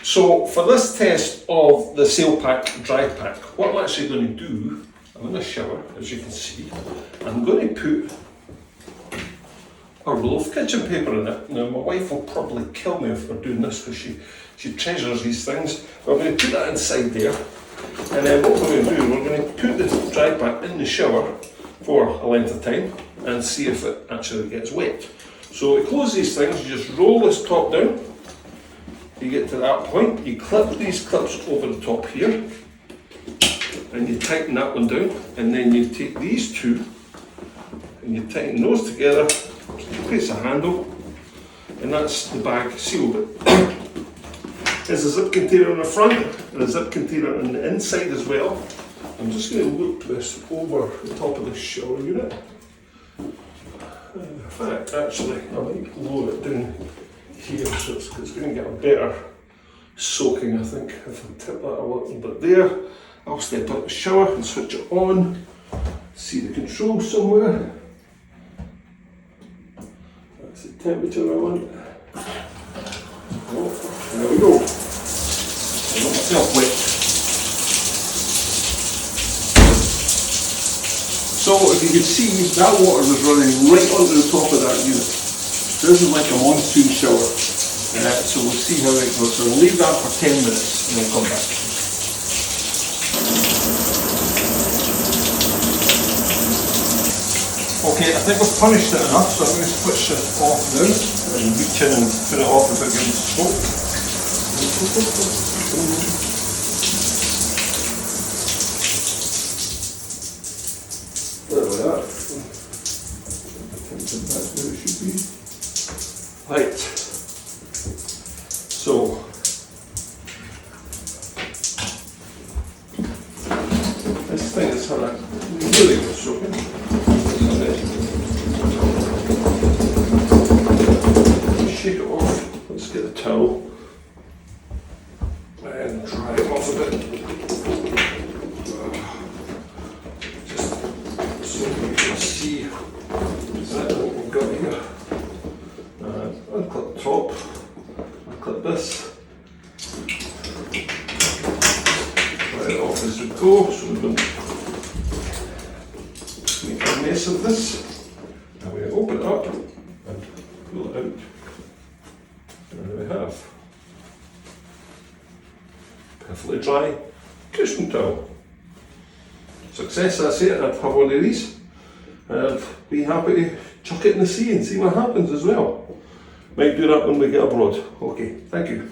So for this test of the Sailpak Dri-Pak, what I'm actually going to do, I'm in a shower, as you can see. I'm going to put a roll of kitchen paper in it. Now my wife will probably kill me if we're doing this because she treasures these things. But I'm going to put that inside there. And then what we're going to do, we're going to put the Dri-Pak in the shower for a length of time and see if it actually gets wet. So to close these things, you just roll this top down. You get to that point, you clip these clips over the top here and you tighten that one down, and then you take these two and you tighten those together, place a handle, and that's the bag sealed. There's a zip container on the front and a zip container on the inside as well. I'm just going to loop this over the top of the shower unit. In fact, actually, I might lower it down here so it's going to get a better soaking, I think, if I tip that a little bit there. I'll step out the shower and switch it on. See the control somewhere. That's the temperature I want. Oh, there we go. I got myself wet. So if you can see, that water was running right onto the top of that unit. This is like a monsoon shower. So we'll see how it goes. So we'll leave that for 10 minutes and then come back. Okay, I think we've punished it enough, so I'm going to switch it off now and reach in and put it off without getting soaked. There we are. That's where it should be. Right. So this thing is had a really good soaking. Shake it off. Let's get the towel and dry it off a bit. Just so you can see exactly what we've got here. Unclip the top, unclip this, dry it off as we go so we don't make a mess of this. Now we open it up and pull it out. There we have. Perfectly dry cushion towel. Success, that's it. I'd have one of these and be happy to chuck it in the sea and see what happens as well. Might do that when we get abroad. Okay, thank you.